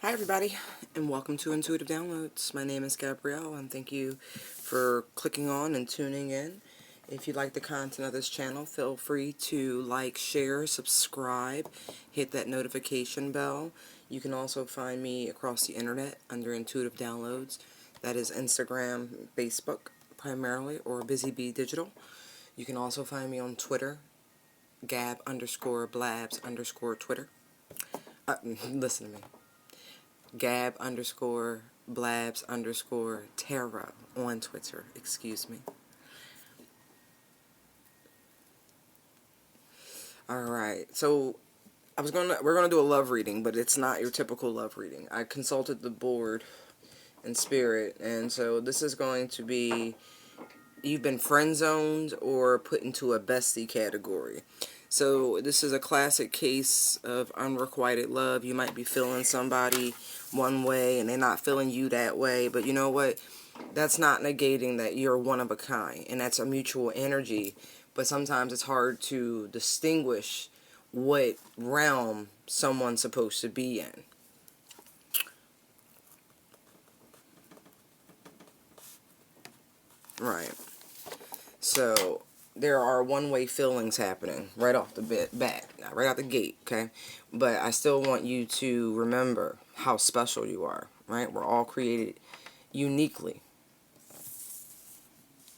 Hi everybody, and welcome to Intuitive Downloads. My name is Gabrielle, and thank you for clicking on and tuning in. If you like the content of this channel, feel free to like, share, subscribe, hit that notification bell. You can also find me across the internet under Intuitive Downloads. That is Instagram, Facebook primarily, or Busy Bee Digital. You can also find me on Twitter, Gab_Blabs_Twitter. Listen to me. Gab_Blabs_Tarot on Twitter, excuse me. Alright, so we're gonna do a love reading, but it's not your typical love reading. I consulted the board and spirit, and so this is going to be you've been friend zoned or put into a bestie category. So this is a classic case of unrequited love. You might be feeling somebody one way and they're not feeling you that way, but you know what? That's not negating that you're one of a kind, and that's a mutual energy. But sometimes it's hard to distinguish what realm someone's supposed to be in. Right. So there are one-way feelings happening right off the bat, right out the gate, okay? But I still want you to remember how special you are, right? We're all created uniquely.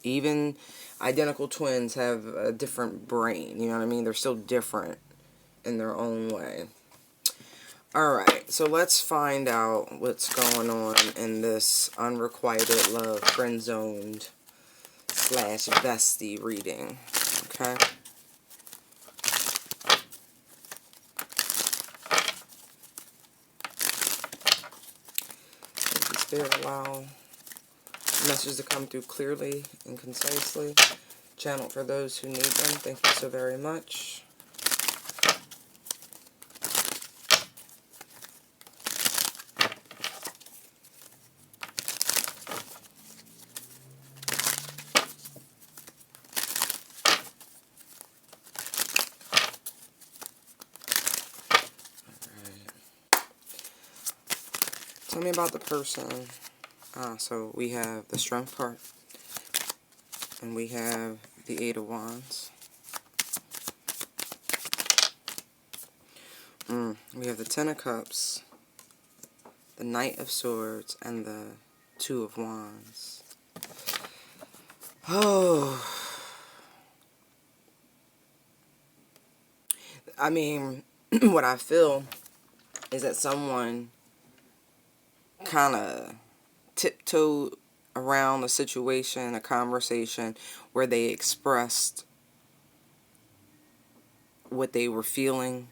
Even identical twins have a different brain, you know what I mean? They're still different in their own way. Alright, so let's find out what's going on in this unrequited love, friend-zoned / bestie reading, okay? Spirit allow messages to come through clearly and concisely. Channel for those who need them. Thank you so very much. Tell me about the person. So we have the Strength card. And we have the Eight of Wands. We have the Ten of Cups, the Knight of Swords, and the Two of Wands. Oh. I mean, what I feel is that someone kind of tiptoed around a situation, a conversation, where they expressed what they were feeling.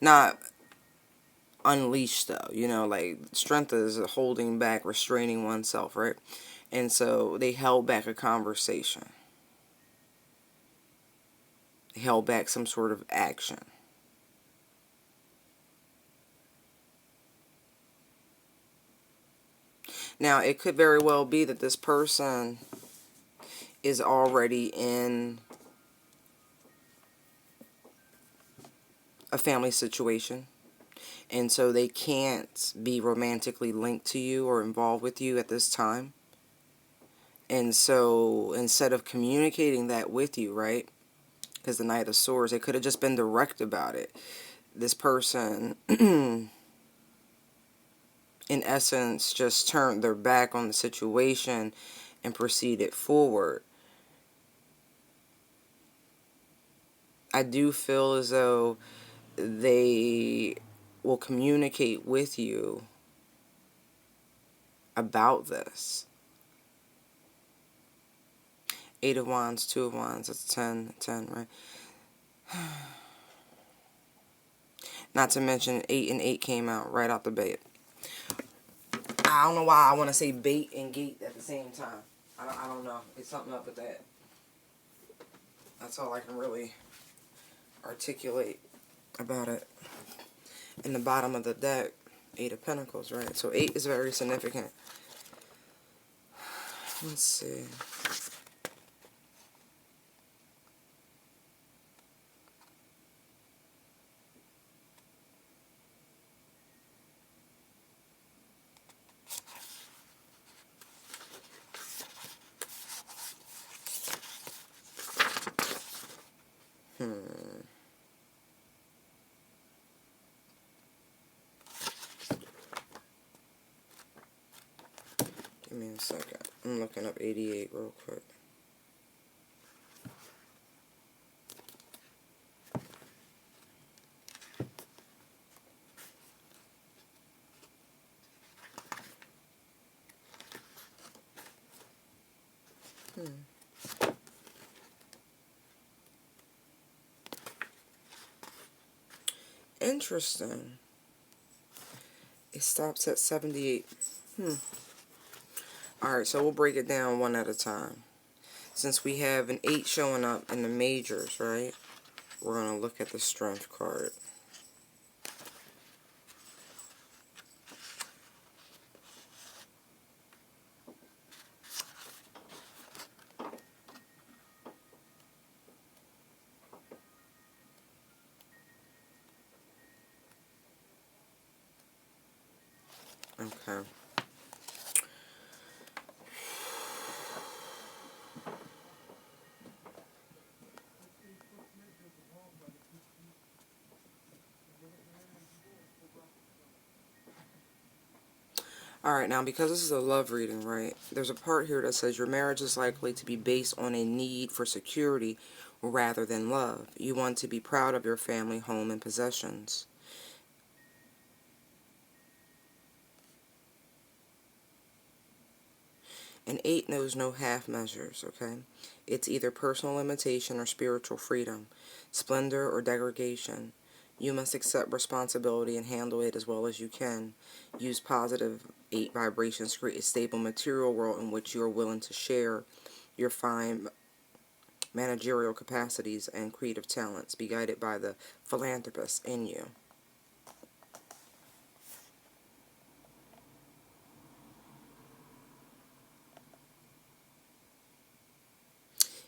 Not unleashed, though. You know, like, strength is holding back, restraining oneself, right? And so they held back a conversation. They held back some sort of action. Now, it could very well be that this person is already in a family situation, and so they can't be romantically linked to you or involved with you at this time. And so instead of communicating that with you, right, because the Knight of Swords, they could have just been direct about it. This person, in essence, just turned their back on the situation and proceeded forward. I do feel as though they will communicate with you about this. Eight of Wands, Two of Wands, that's 10, right? Not to mention 8 and 8 came out right out the bait. I don't know why I want to say bait and gate at the same time. I don't know. It's something up with that. That's all I can really articulate about it. In the bottom of the deck, 8 of Pentacles, right? So 8 is very significant. Let's see. me a second. I'm looking up 88 real quick. Interesting. It stops at 78. Alright, so we'll break it down one at a time. Since we have an 8 showing up in the majors, right? We're going to look at the strength card. Okay. Alright, now because this is a love reading, right? There's a part here that says your marriage is likely to be based on a need for security rather than love. You want to be proud of your family, home, and possessions. An 8 knows no half measures, okay? It's either personal limitation or spiritual freedom, splendor or degradation. You must accept responsibility and handle it as well as you can. Use positive 8 vibrations to create a stable material world in which you are willing to share your fine managerial capacities and creative talents. Be guided by the philanthropist in you.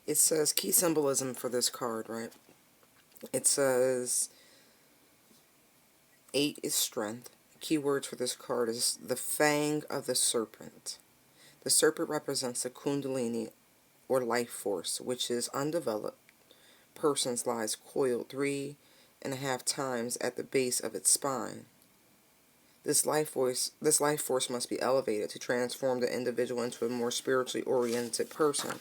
It says key symbolism for this card, right? It says 8 is strength. Key words for this card is the fang of the serpent. The serpent represents the kundalini or life force, which is undeveloped. Person's lies coiled 3.5 times at the base of its spine. This life force must be elevated to transform the individual into a more spiritually oriented person.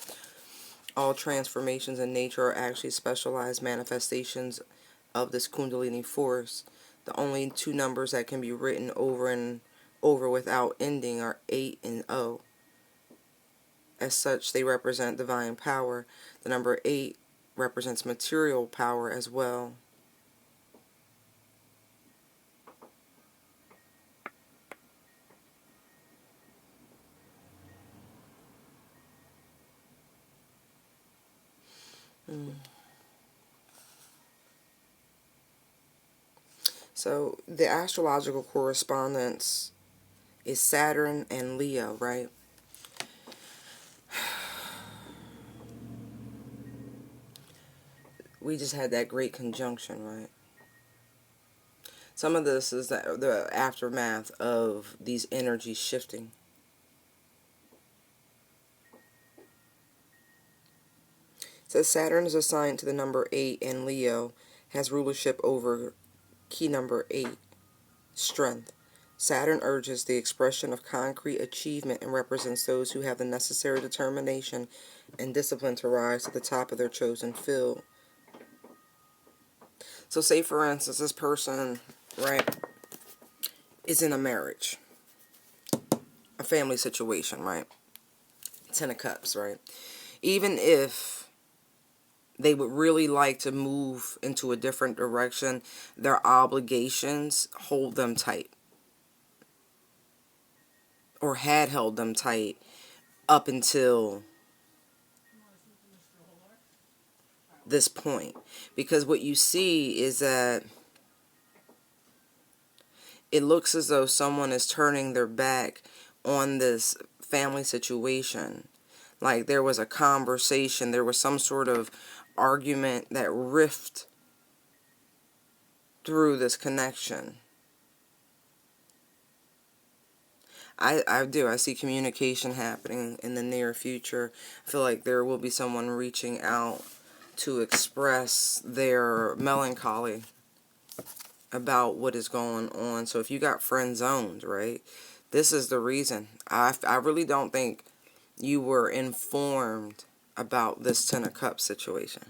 All transformations in nature are actually specialized manifestations of this kundalini force. The only 2 numbers that can be written over and over without ending are 8 and 0. As such, they represent divine power. The number 8 represents material power as well. So the astrological correspondence is Saturn and Leo, right? We just had that great conjunction, right? Some of this is the aftermath of these energies shifting. It says Saturn is assigned to the number 8 and Leo has rulership over key number 8, strength. Saturn urges the expression of concrete achievement and represents those who have the necessary determination and discipline to rise to the top of their chosen field. So say, for instance, this person, right, is in a marriage, a family situation, right? 10 of Cups, right? Even if they would really like to move into a different direction, their obligations hold them tight. Or had held them tight up until this point. Because what you see is that it looks as though someone is turning their back on this family situation. Like there was a conversation, there was some sort of argument that rift through this connection. I do. I see communication happening in the near future. I feel like there will be someone reaching out to express their melancholy about what is going on. So if you got friend zoned, right, This is the reason. I really don't think you were informed about this Ten of Cups situation.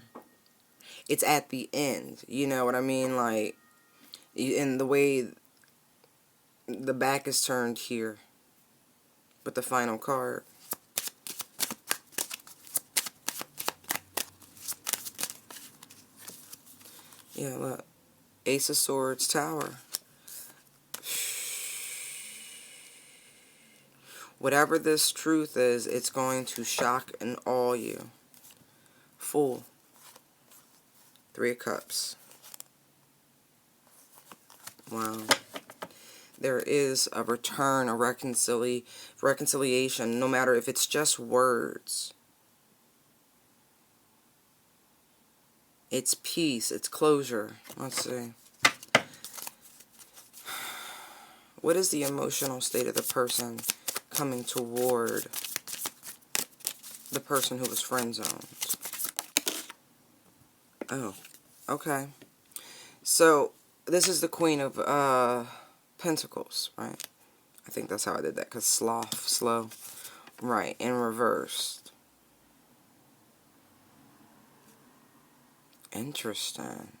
It's at the end. You know what I mean? Like, in the way the back is turned here with the final card. Yeah, look. Ace of Swords, Tower. Whatever this truth is, it's going to shock and awe you. Fool. Three of Cups. Wow. There is a return, a reconciliation, no matter if it's just words. It's peace. It's closure. Let's see. What is the emotional state of the person coming toward the person who was friend-zoned? Oh, okay. So, this is the Queen of Pentacles, right? I think that's how I did that, because slow. Right, in reversed. Interesting.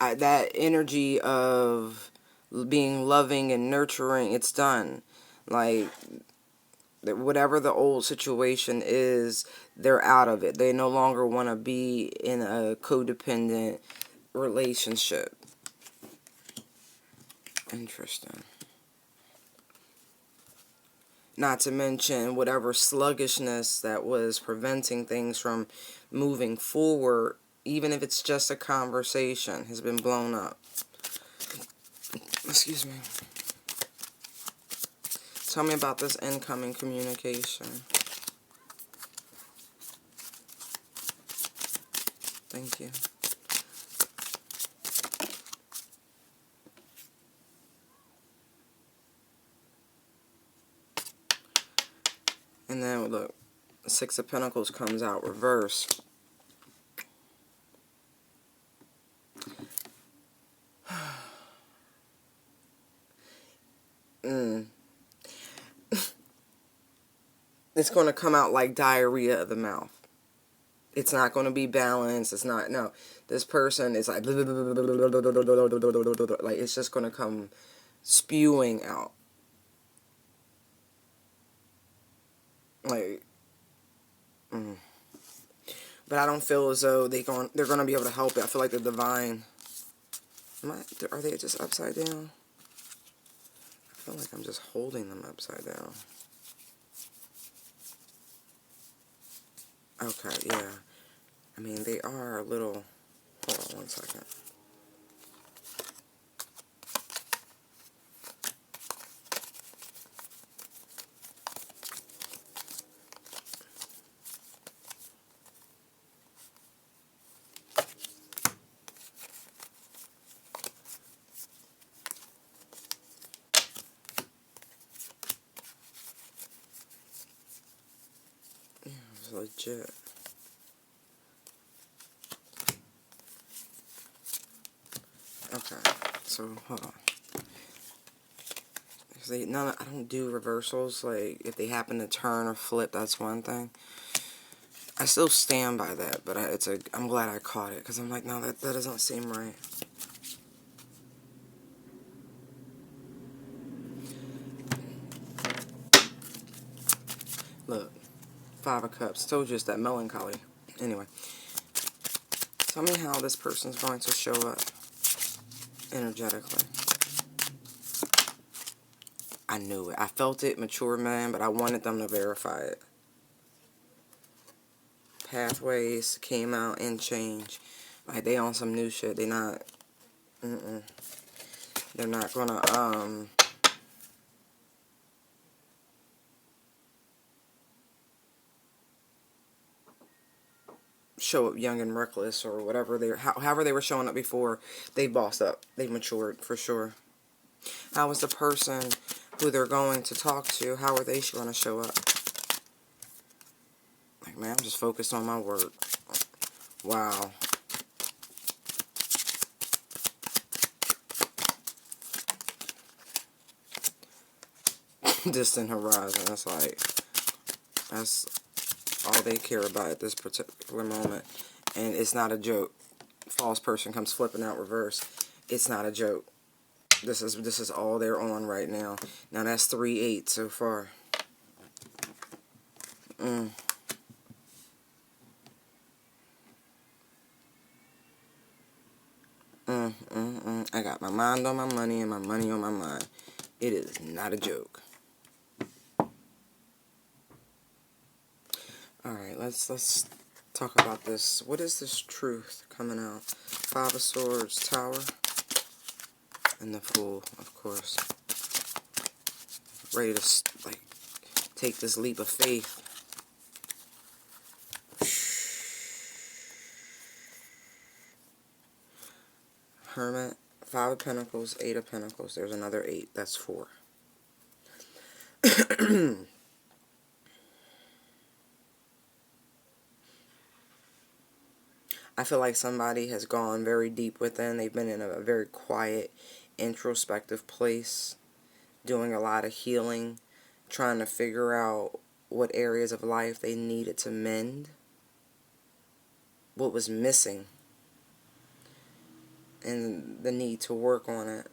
That energy of being loving and nurturing, it's done. Like, whatever the old situation is, they're out of it. They no longer want to be in a codependent relationship. Interesting. Not to mention whatever sluggishness that was preventing things from moving forward, even if it's just a conversation, has been blown up. Excuse me. Tell me about this incoming communication. Thank you. And then, look, Six of Pentacles comes out reversed. It's going to come out like diarrhea of the mouth. It's not going to be balanced. It's not, no. This person is like, like, it's just going to come spewing out. Like, but I don't feel as though they're going to be able to help it. I feel like the divine, are they just upside down? I feel like I'm just holding them upside down. Okay, yeah. I mean, they are a little, hold on one second. Yeah, it's legit. Okay, so hold on. I don't do reversals. Like, if they happen to turn or flip, that's one thing. I still stand by that, but I'm glad I caught it, because I'm like, no, that doesn't seem right. Look, Five of Cups. Told you it's that melancholy. Anyway, tell me how this person's going to show up energetically. I knew it. I felt it, mature man, but I wanted them to verify it. Pathways came out and changed. Like, they on some new shit. They not, they're not gonna, show up young and reckless or whatever however they were showing up before. They bossed up. They matured for sure. How is the person who they're going to talk to, how are they going to show up? Like, man, I'm just focused on my work. Wow. distant horizon. That's all they care about at this particular moment. And it's not a joke. False person comes flipping out reverse. It's not a joke. This is all they're on right now. Now that's 3-8 so far. I got my mind on my money and my money on my mind. It is not a joke. Alright, let's talk about this. What is this truth coming out? 5 of Swords, Tower, and the Fool, of course. Ready to, like, take this leap of faith. Hermit, 5 of Pentacles, 8 of Pentacles. There's another 8. That's 4. I feel like somebody has gone very deep within. They've been in a very quiet, introspective place, doing a lot of healing, trying to figure out what areas of life they needed to mend, what was missing, and the need to work on it.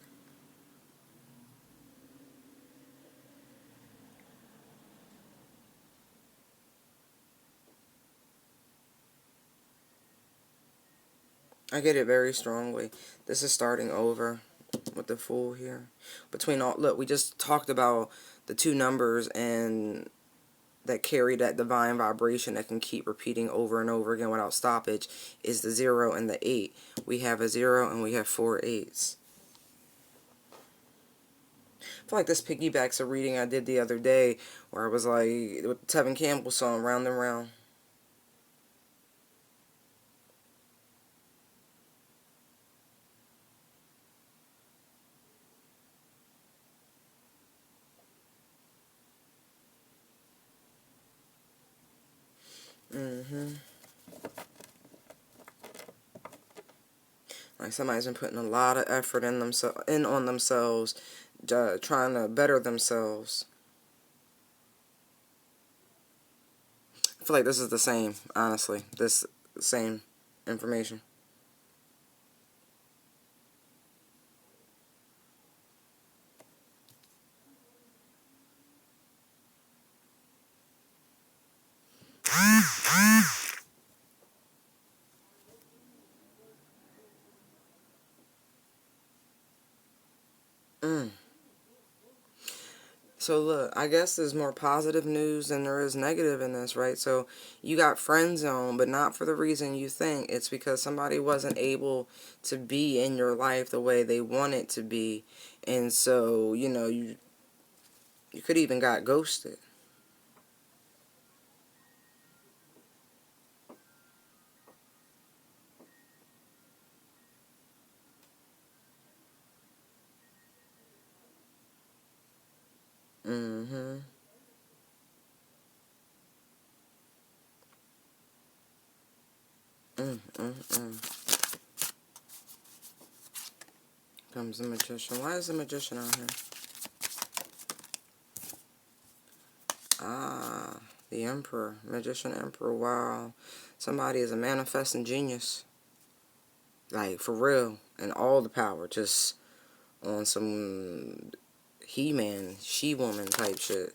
I get it very strongly. This is starting over with the Fool here. Between all, look, we just talked about the 2 numbers and that carry that divine vibration that can keep repeating over and over again without stoppage is the 0 and the 8. We have a 0 and we have 4 8s. I feel like this piggybacks a reading I did the other day where I was like, with Tevin Campbell song, Round and Round. Like somebody's been putting a lot of effort in on themselves, trying to better themselves. I feel like this is the same, honestly. This same information. So look, I guess there's more positive news than there is negative in this, right? So you got friend zone, but not for the reason you think. It's because somebody wasn't able to be in your life the way they wanted to be. And so, you know, you could even got ghosted. Comes the Magician. Why is the Magician out here? Ah, the Emperor. Magician Emperor. Wow. Somebody is a manifesting genius. Like, for real. And all the power. Just on some He-Man, She-Woman type shit.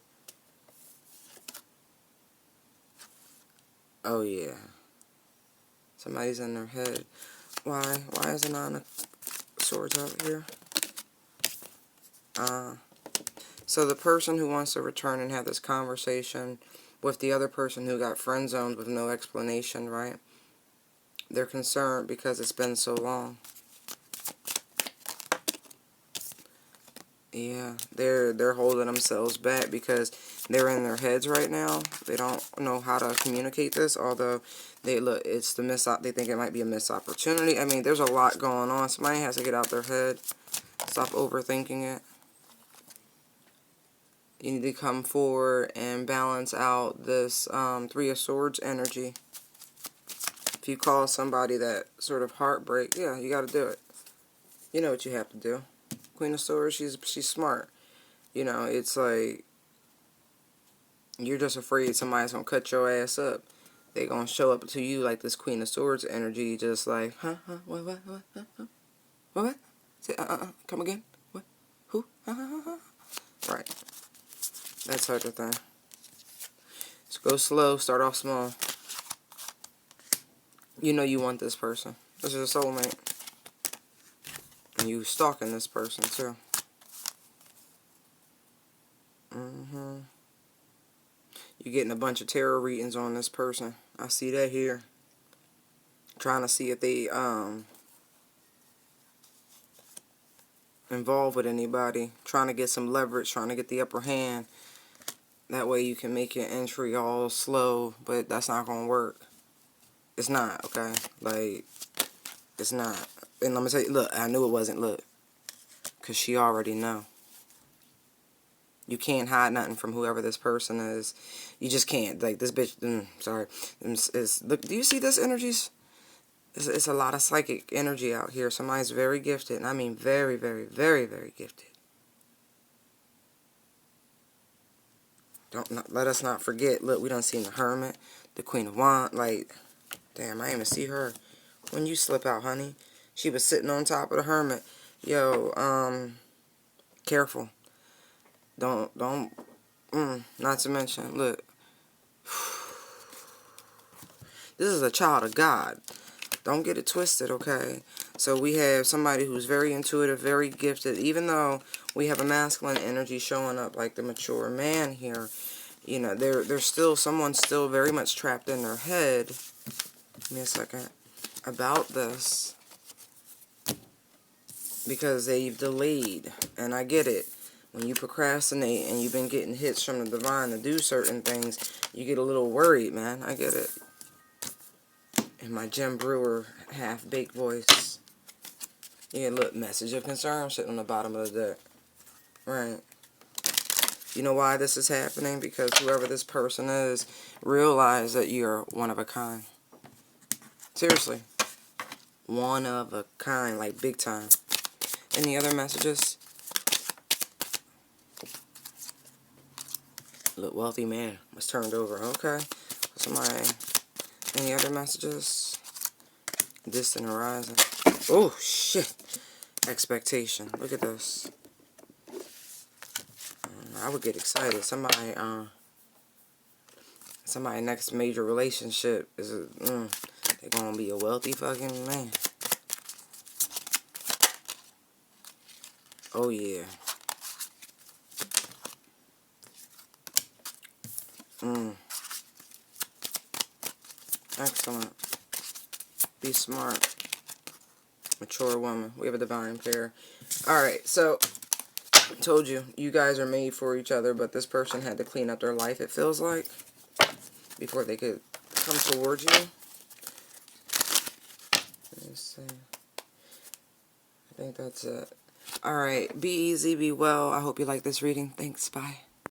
Oh, yeah. Somebody's in their head. Why? Why is the 9 of Swords out here? So the person who wants to return and have this conversation with the other person who got friend zoned with no explanation, right? They're concerned because it's been so long. Yeah, they're holding themselves back because they're in their heads right now. They don't know how to communicate this, although they look, it's they think it might be a missed opportunity. I mean, there's a lot going on. Somebody has to get out their head. Stop overthinking it. You need to come forward and balance out this 3 of Swords energy. If you call somebody that sort of heartbreak, yeah, you got to do it. You know what you have to do. Queen of Swords, she's smart. You know, it's like You're just afraid somebody's gonna cut your ass up. They gonna show up to you like this Queen of Swords energy, just like, what? Say, come again? What? Who? Right. That type of thing. So go slow, start off small. You know you want this person. This is a soulmate. And you stalking this person too. You're getting a bunch of tarot readings on this person. I see that here. Trying to see if they involved with anybody. Trying to get some leverage. Trying to get the upper hand. That way you can make your entry all slow. But that's not going to work. It's not, okay? Like, it's not. And let me say, look, I knew it wasn't, look. Because she already know. You can't hide nothing from whoever this person is. You just can't. Like, this bitch, sorry. Look, do you see this energies? It's a lot of psychic energy out here. Somebody's very gifted. And I mean very, very, very, very gifted. Let us not forget. Look, we done seen the Hermit. The Queen of Wands. Like, damn, I didn't even see her. When you slip out, honey. She was sitting on top of the Hermit. Yo, careful. Don't, not to mention, look. This is a child of God. Don't get it twisted, okay? So we have somebody who's very intuitive, very gifted. Even though we have a masculine energy showing up like the mature man here, you know, there's still, someone's still very much trapped in their head. Give me a second. About this. Because they've delayed. And I get it. When you procrastinate and you've been getting hits from the divine to do certain things, you get a little worried, man. I get it. In my Jim Brewer half-baked voice. Yeah, look, message of concern sitting on the bottom of the deck. Right. You know why this is happening? Because whoever this person is, realize that you're one of a kind. Seriously. One of a kind, like big time. Any other messages? Look, wealthy man was turned over. Okay. Somebody. Any other messages? Distant horizon. Oh, shit. Expectation. Look at this. I would get excited. Somebody next major relationship is they're gonna be a wealthy fucking man. Oh yeah. Excellent. Be smart. Mature woman. We have a divine pair. Alright, so I told you, you guys are made for each other, but this person had to clean up their life, it feels like, before they could come towards you. Let me see. I think that's it. Alright, be easy, be well. I hope you like this reading. Thanks, bye.